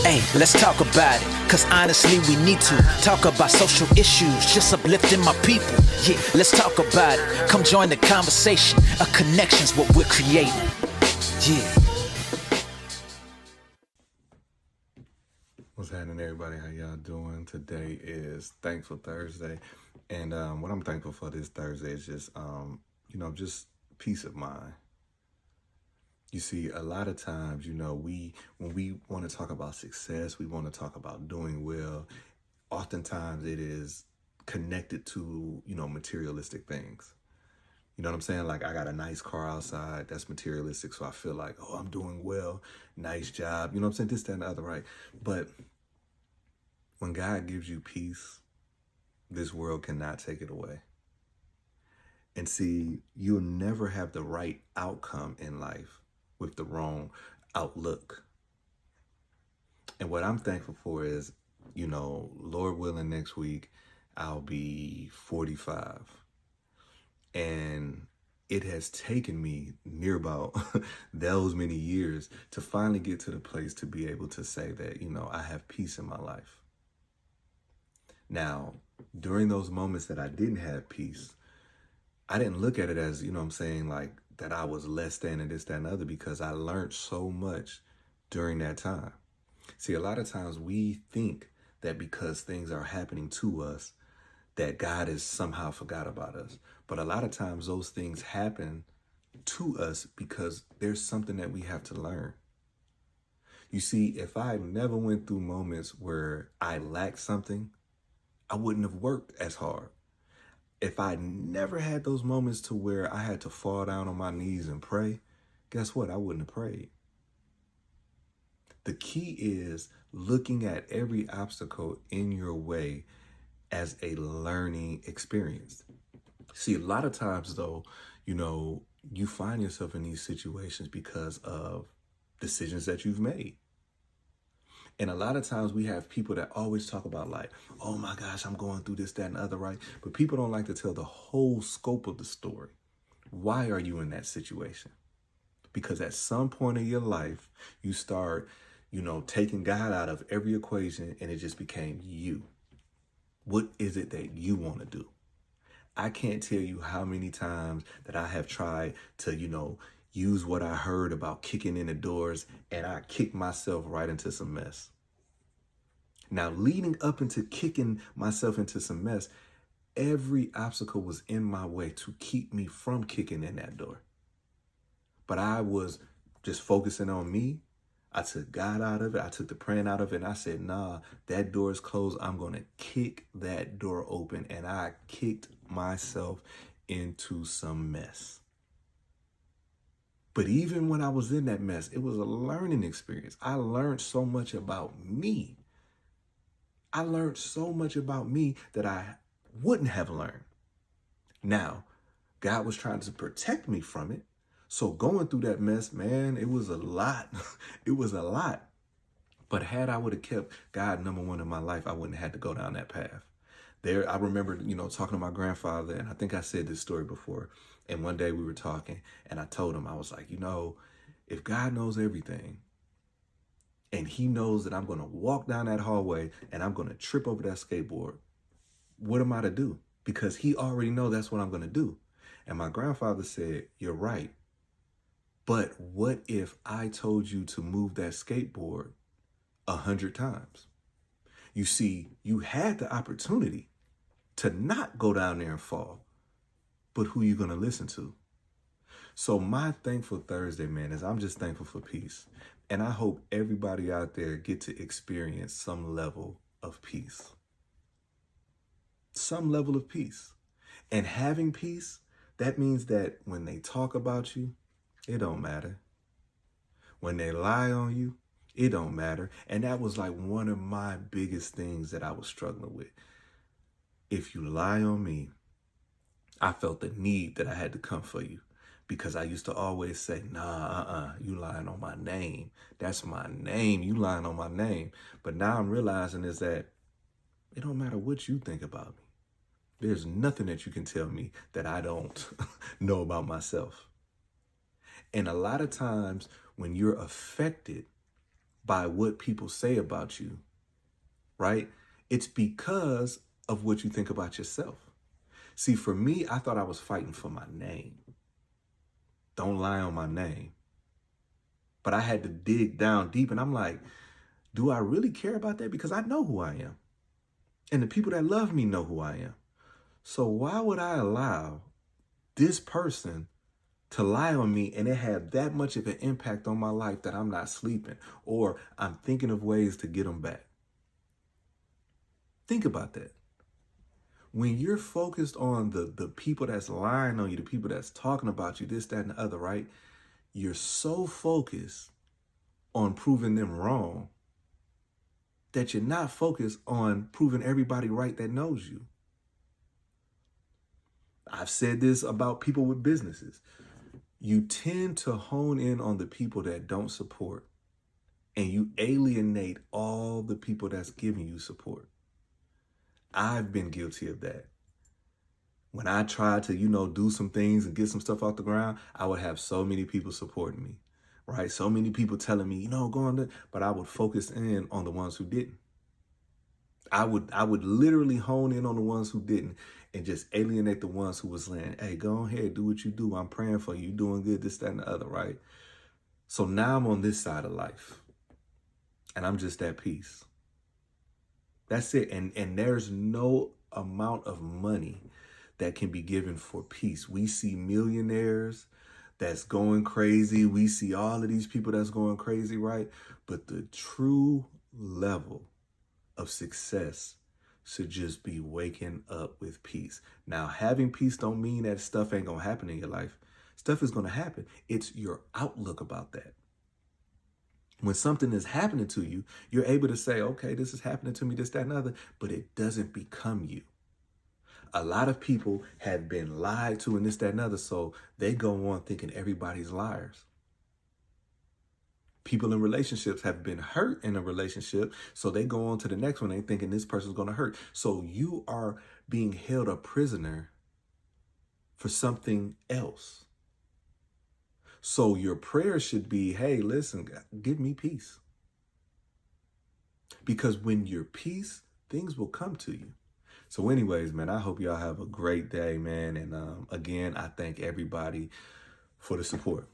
Hey, let's talk about it, cause honestly we need to talk about social issues, just uplifting my people. Yeah, let's talk about it. Come join the conversation. A connection's what we're creating. Yeah. What's happening, everybody? How y'all doing? Today is Thankful Thursday, and what I'm thankful for this Thursday is just, just peace of mind. You see, a lot of times, when we want to talk about success, we want to talk about doing well. Oftentimes, it is connected to materialistic things. You know what I'm saying? Like, I got a nice car outside. That's materialistic. So I feel like, oh, I'm doing well. Nice job. You know what I'm saying? This, that, and the other, right? But when God gives you peace, this world cannot take it away. And see, you'll never have the right outcome in life with the wrong outlook. And what I'm thankful for is, Lord willing, next week, I'll be 45. And it has taken me near about those many years to finally get to the place to be able to say that, I have peace in my life. Now, during those moments that I didn't have peace, I didn't look at it as, like that I was less than and this, that, and other, because I learned so much during that time. See, a lot of times we think that because things are happening to us, that God has somehow forgot about us. But a lot of times those things happen to us because there's something that we have to learn. You see, if I never went through moments where I lacked something, I wouldn't have worked as hard. If I never had those moments to where I had to fall down on my knees and pray, guess what? I wouldn't have prayed. The key is looking at every obstacle in your way as a learning experience. See, a lot of times though, you find yourself in these situations because of decisions that you've made. And a lot of times we have people that always talk about like, oh my gosh, I'm going through this, that, and the other, right? But people don't like to tell the whole scope of the story. Why are you in that situation? Because at some point in your life, you start, taking God out of every equation, and it just became you. What is it that you want to do? I can't tell you how many times that I have tried to, use what I heard about kicking in the doors, and I kicked myself right into some mess. Now, leading up into kicking myself into some mess, every obstacle was in my way to keep me from kicking in that door. But I was just focusing on me. I took God out of it. I took the praying out of it. And I said, nah, that door is closed. I'm going to kick that door open. And I kicked myself into some mess. But even when I was in that mess, it was a learning experience. I learned so much about me. I learned so much about me that I wouldn't have learned. Now, God was trying to protect me from it. So going through that mess, man, it was a lot. It was a lot. But had I would have kept God number one in my life, I wouldn't have had to go down that path. There, I remember, talking to my grandfather, and I think I said this story before. And one day we were talking, and I told him, I was like, if God knows everything, and he knows that I'm going to walk down that hallway and I'm going to trip over that skateboard, what am I to do? Because he already knows that's what I'm going to do. And my grandfather said, you're right. But what if I told you to move that skateboard 100 times? You see, you had the opportunity to not go down there and fall, but who you going to listen to? So my Thankful Thursday, man, is I'm just thankful for peace. And I hope everybody out there get to experience some level of peace. Some level of peace. And having peace, that means that when they talk about you, it don't matter. When they lie on you, it don't matter. And that was like one of my biggest things that I was struggling with. If you lie on me, I felt the need that I had to come for you, because I used to always say, nah, you lying on my name. That's my name. You lying on my name. But now I'm realizing is that it don't matter what you think about me. There's nothing that you can tell me that I don't know about myself. And a lot of times when you're affected by what people say about you, right? It's because of what you think about yourself. See, for me, I thought I was fighting for my name. Don't lie on my name. But I had to dig down deep, and I'm like, do I really care about that? Because I know who I am. And the people that love me know who I am. So why would I allow this person to lie on me and it have that much of an impact on my life that I'm not sleeping or I'm thinking of ways to get them back? Think about that. When you're focused on the people that's lying on you, the people that's talking about you, this, that, and the other, right? You're so focused on proving them wrong that you're not focused on proving everybody right that knows you. I've said this about people with businesses. You tend to hone in on the people that don't support, and you alienate all the people that's giving you support. I've been guilty of that. When I tried to, do some things and get some stuff off the ground, I would have so many people supporting me, right? So many people telling me, go on there, but I would focus in on the ones who didn't. I would literally hone in on the ones who didn't and just alienate the ones who was saying, hey, go ahead, do what you do. I'm praying for you. You're doing good, this, that, and the other, right? So now I'm on this side of life and I'm just at peace. That's it. And there's no amount of money that can be given for peace. We see millionaires that's going crazy. We see all of these people that's going crazy, right? But the true level of success should just be waking up with peace. Now, having peace don't mean that stuff ain't gonna happen in your life. Stuff is gonna happen. It's your outlook about that. When something is happening to you, you're able to say, okay, this is happening to me, this, that, and other, but it doesn't become you. A lot of people have been lied to and this, that, and other, so they go on thinking everybody's liars. People in relationships have been hurt in a relationship, so they go on to the next one. They thinking this person's going to hurt. So you are being held a prisoner for something else. So your prayer should be, hey, listen, give me peace. Because when you're peace, things will come to you. So anyways, man, I hope y'all have a great day, man. And again, I thank everybody for the support.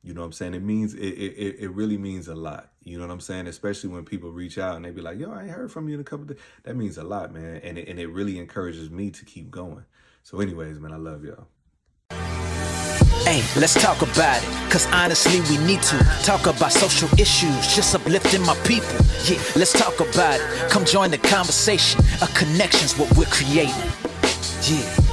You know what I'm saying? It really means a lot. You know what I'm saying? Especially when people reach out and they be like, yo, I ain't heard from you in a couple of days. That means a lot, man. And it really encourages me to keep going. So anyways, man, I love y'all. Hey, let's talk about it, cause honestly we need to talk about social issues, just uplifting my people. Yeah, let's talk about it. Come join the conversation. A connection's what we're creating. Yeah.